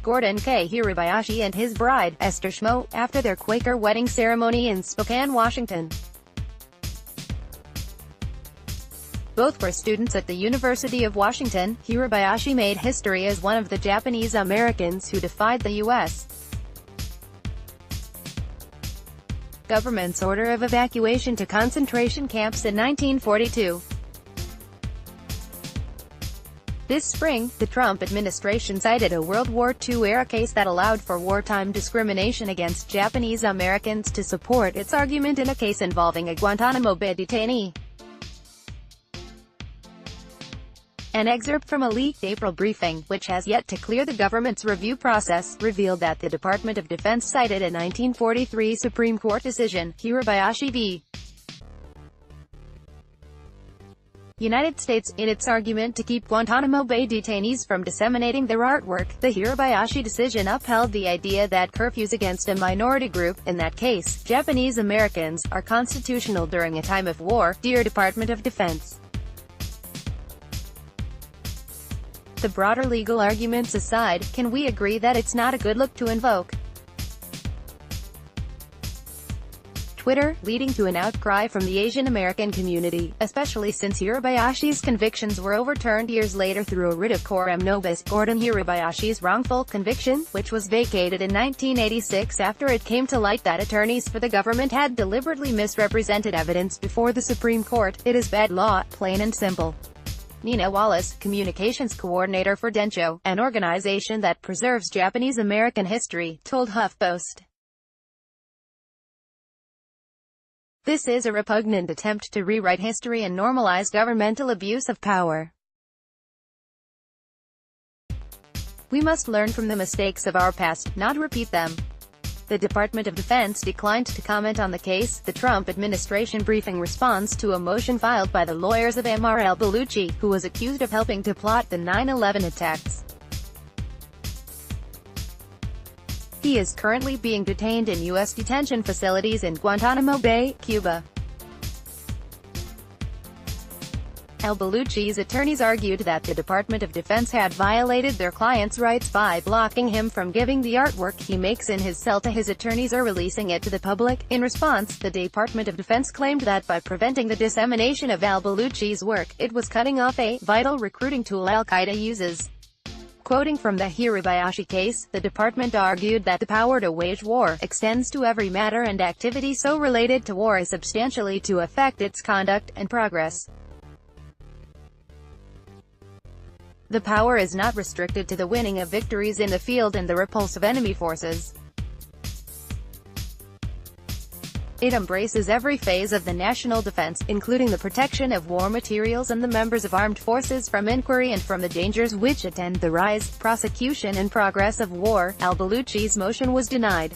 Gordon K. Hirabayashi and his bride, Esther Schmo, after their Quaker wedding ceremony in Spokane, Washington. Both were students at the University of Washington. Hirabayashi made history as one of the Japanese Americans who defied the U.S. government's order of evacuation to concentration camps in 1942. This spring, the Trump administration cited a World War II-era case that allowed for wartime discrimination against Japanese Americans to support its argument in a case involving a Guantanamo Bay detainee. An excerpt from a leaked April briefing, which has yet to clear the government's review process, revealed that the Department of Defense cited a 1943 Supreme Court decision, Hirabayashi v. United States, in its argument to keep Guantanamo Bay detainees from disseminating their artwork. The Hirabayashi decision upheld the idea that curfews against a minority group, in that case, Japanese Americans, are constitutional during a time of war. Dear Department of Defense. The broader legal arguments aside, can we agree that it's not a good look to invoke Twitter, leading to an outcry from the Asian American community, especially since Hirabayashi's convictions were overturned years later through a writ of coram nobis. Gordon Hirabayashi's wrongful conviction, which was vacated in 1986 after it came to light that attorneys for the government had deliberately misrepresented evidence before the Supreme Court. It is bad law, plain and simple. Nina Wallace, communications coordinator for Densho, an organization that preserves Japanese American history, told HuffPost. This is a repugnant attempt to rewrite history and normalize governmental abuse of power. We must learn from the mistakes of our past, not repeat them. The Department of Defense declined to comment on the case. The Trump administration briefing responds to a motion filed by the lawyers of Ammar al-Baluchi, who was accused of helping to plot the 9/11 attacks. He is currently being detained in U.S. detention facilities in Guantanamo Bay, Cuba. Al-Baluchi's attorneys argued that the Department of Defense had violated their client's rights by blocking him from giving the artwork he makes in his cell to his attorneys or releasing it to the public. In response, the Department of Defense claimed that by preventing the dissemination of Al-Baluchi's work, it was cutting off a vital recruiting tool Al-Qaeda uses. Quoting from the Hirabayashi case, the department argued that the power to wage war extends to every matter and activity so related to war as substantially to affect its conduct and progress. The power is not restricted to the winning of victories in the field and the repulse of enemy forces. It embraces every phase of the national defense, including the protection of war materials and the members of armed forces from inquiry and from the dangers which attend the rise, prosecution and progress of war. Al-Baluchi's motion was denied.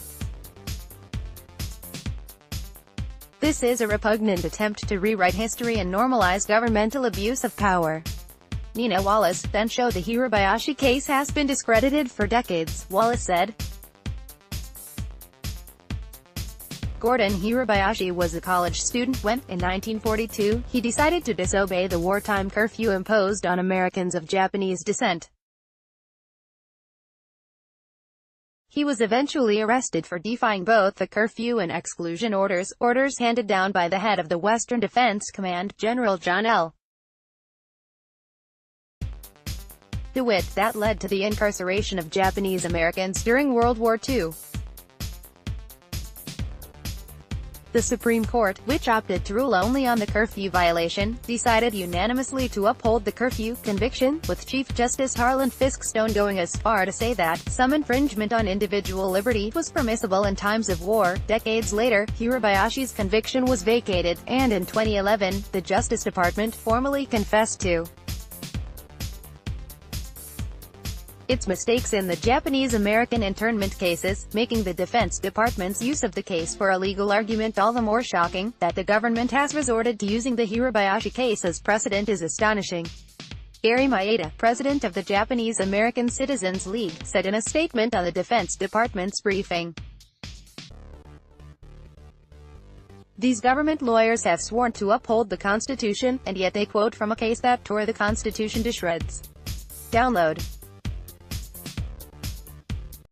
This is a repugnant attempt to rewrite history and normalize governmental abuse of power. Nina Wallace, Densho. The Hirabayashi case has been discredited for decades, Wallace said. Gordon Hirabayashi was a college student when, in 1942, he decided to disobey the wartime curfew imposed on Americans of Japanese descent. He was eventually arrested for defying both the curfew and exclusion orders handed down by the head of the Western Defense Command, General John L. DeWitt, that led to the incarceration of Japanese Americans during World War II. The Supreme Court, which opted to rule only on the curfew violation, decided unanimously to uphold the curfew conviction, with Chief Justice Harlan Fiske Stone going as far to say that some infringement on individual liberty was permissible in times of war. Decades later, Hirabayashi's conviction was vacated, and in 2011, the Justice Department formally confessed to its mistakes in the Japanese-American internment cases, making the Defense Department's use of the case for a legal argument all the more shocking. That the government has resorted to using the Hirabayashi case as precedent is astonishing. Gary Maeda, president of the Japanese-American Citizens League, said in a statement on the Defense Department's briefing, "These government lawyers have sworn to uphold the Constitution, and yet they quote from a case that tore the Constitution to shreds." Download